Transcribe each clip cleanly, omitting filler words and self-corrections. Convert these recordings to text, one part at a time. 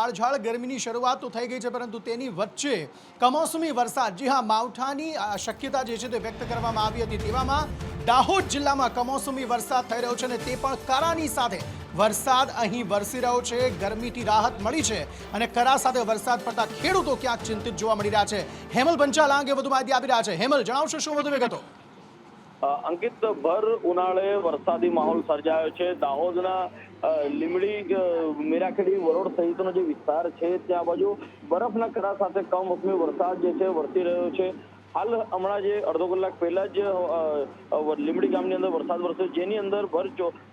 કાળઝાળ ગરમીની શરૂઆત તો થઈ ગઈ છે, પરંતુ તેની વચ્ચે કમોસમી વરસાદ, જી હા, માવઠાની શક્યતા જે છે તે વ્યક્ત કરવામાં આવી હતી। તેવામાં દાહોદ જિલ્લામાં કમોસમી વરસાદ થઈ રહ્યો છે અને તે પણ કરાની સાથે વરસાદ અહીં વરસી રહ્યો છે। ગરમીથી રાહત મળી છે અને કરા સાથે વરસાદ પડતા ખેડૂતો ક્યાંક ચિંતિત જોવા મળી રહ્યા છે। હેમલ પંચાલ આ અંગે વધુ માહિતી આપી રહ્યા છે। હેમલ, જણાવશો શું વધુ વિગતો? અંકિત, ભર ઉનાળે વરસાદી માહોલ સર્જાયો છે। દાહોદના લીમડી, મેરાખેડી, વરોડ સહિતનો જે વિસ્તાર છે ત્યાં બાજુ બરફના કરા સાથે કમોસમી વરસાદ જે છે વરસી રહ્યો છે। હાલ હમણાં જે અડધો કલાક પહેલા જ લીમડી ગામની અંદર વરસાદ વરસ્યો, જેની અંદર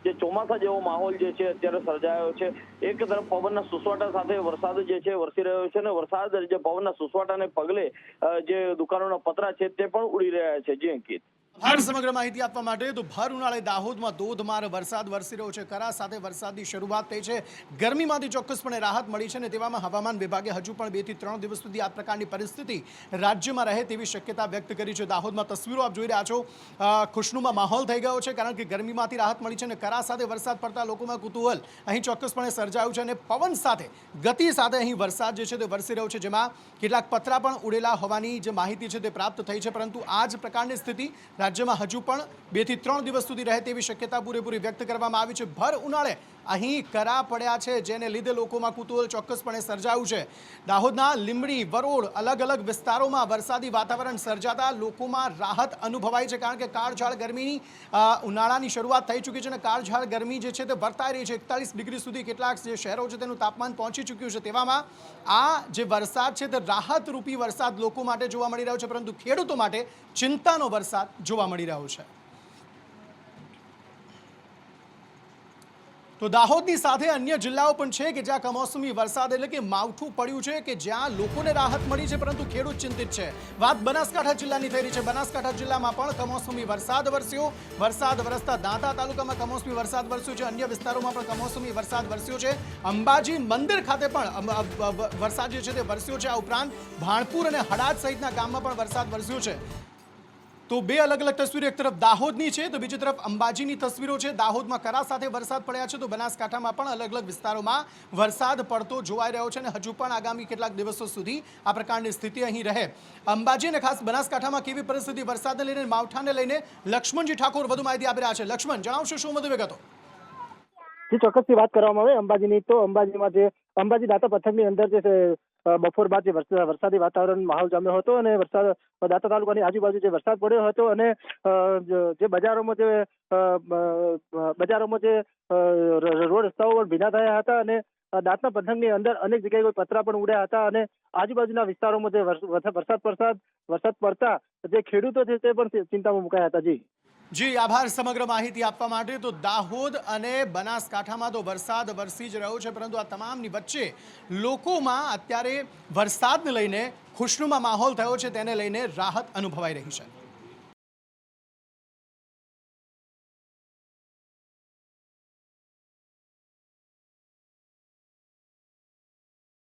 જે ચોમાસા જેવો માહોલ જે છે અત્યારે સર્જાયો છે। એક તરફ પવનના સુસવાટા સાથે વરસાદ જે છે વરસી રહ્યો છે અને વરસાદ જે પવનના સુસવાટાને પગલે જે દુકાનોના પતરા છે તે પણ ઉડી રહ્યા છે। જી અંકિત, સમગ્ર માહિતી આપવા માટે તો ભર ઉનાળે દાહોદમાં ધોધમાર વરસાદ વરસી રહ્યો છે। કરા સાથે વરસાદની શરૂઆત થઈ છે। ગરમીમાંથી ચોક્કસપણે રાહત મળી છે અને તેવામાં હવામાન વિભાગે હજુ પણ 2 થી 3 દિવસ સુધી આ પ્રકારની પરિસ્થિતિ રાજ્યમાં રહે તેવી શક્યતા વ્યક્ત કરી છે। દાહોદમાં તસવીરો આપ જોઈ રહ્યા છો, ખુશનુમા માહોલ થઈ ગયો છે કારણ કે ગરમીમાંથી રાહત મળી છે અને કરા સાથે વરસાદ પડતા લોકોમાં કુતૂહલ અહીં ચોક્કસપણે સર્જાયું છે અને પવન સાથે ગતિ સાથે અહીં વરસાદ જે છે તે વરસી રહ્યો છે, જેમાં કેટલાક પતરા પણ ઉડેલા હોવાની જે માહિતી છે તે પ્રાપ્ત થઈ છે। પરંતુ આ જ પ્રકારની સ્થિતિ રાજ્યમાં હજુ પણ 2 થી 3 દિવસ સુધી રહે તેવી શક્યતા પૂરેપૂરી વ્યક્ત કરવામાં આવી છે। ભર ઉનાળે અહીં કરા પડ્યા છે, જેને લીધે લોકોમાં કુતૂહલ ચોક્કસપણે સર્જાયું છે। દાહોદના લીમડી, વરોડ, અલગ અલગ વિસ્તારોમાં વરસાદી વાતાવરણ સર્જાતા લોકોમાં રાહત અનુભવાય છે કારણ કે કાળઝાળ ગરમીની ઉનાળાની શરૂઆત થઈ ચૂકી છે અને કાળઝાળ ગરમી જે છે તે વર્તાઈ રહી છે। 41 ડિગ્રી સુધી કેટલાક જે શહેરો છે તેનું તાપમાન પહોંચી ચૂક્યું છે। તેવામાં આ જે વરસાદ છે તે રાહતરૂપી વરસાદ લોકો માટે જોવા મળી રહ્યો છે, પરંતુ ખેડૂતો માટે ચિંતાનો વરસાદ જોવા મળી રહ્યો છે। તો દાહોદની સાથે અન્ય જિલ્લાઓ પણ છે કે જ્યાં કમોસમી વરસાદ એટલે કે માવઠું પડ્યું છે, કે જ્યાં લોકોને રાહત મળી છે પરંતુ ખેડૂત ચિંતિત છે। વાત બનાસકાંઠા જિલ્લાની થઈ રહી છે। બનાસકાંઠા જિલ્લામાં પણ કમોસમી વરસાદ વરસ્યો। વરસાદ વરસતા દાંતા તાલુકામાં કમોસમી વરસાદ વરસ્યો છે। અન્ય વિસ્તારોમાં પણ કમોસમી વરસાદ વરસ્યો છે। અંબાજી મંદિર ખાતે પણ વરસાદ જે છે તે વરસ્યો છે। આ ઉપરાંત ભાણપુર અને હડાદ સહિતના ગામમાં પણ વરસાદ વરસ્યો છે। તો બે અલગ અલગ તસવીરો, એક તરફ દાહોદની છે તો બીજી તરફ અંબાજીની તસવીરો છે। દાહોદમાં કરા સાથે વરસાદ પડ્યા છે તો બનાસકાંઠામાં પણ અલગ અલગ વિસ્તારોમાં વરસાદ પડતો જોવાઈ રહ્યો છે અને હજુ પણ આગામી કેટલાક દિવસો સુધી આ પ્રકારની સ્થિતિ અહીં રહે। અંબાજી અને ખાસ બનાસકાંઠામાં કેવી પરિસ્થિતિ વરસાદને લઈને, માવઠાને લઈને, લક્ષ્મણજી ઠાકોર વધુ માહિતી આપી રહ્યા છે। લક્ષ્મણ, જણાવશો શું વધુ વિગતો? ચોક્કસથી વાત કરવામાં આવે અંબાજીની, તો અંબાજીમાં જે અંબાજી દાતા પથકની અંદર જે બપોર બાદ જે વરસાદી વાતાવરણ માહોલ જામ્યો હતો અને દાતા તાલુકાની આજુબાજુ જે વરસાદ પડ્યો હતો અને જે બજારોમાં જે રોડ રસ્તાઓ પણ ભીના થયા હતા અને દાંતા પંથકની અંદર અનેક જગ્યાએ પતરા પણ ઉડ્યા હતા અને આજુબાજુના વિસ્તારોમાં જે વરસાદ પડતા જે ખેડૂતો છે તે પણ ચિંતામાં મુકાયા હતા। જી, આભાર સમગ્ર માહિતી આપવા માટે। તો દાહોદ અને બનાસકાંઠામાં તો વરસાદ વરસી જ રહ્યો છે, પરંતુ આ તમામની વચ્ચે લોકોમાં અત્યારે વરસાદને લઈને ખુશનુમા માહોલ થયો છે, તેને લઈને રાહત અનુભવાઈ રહી છે।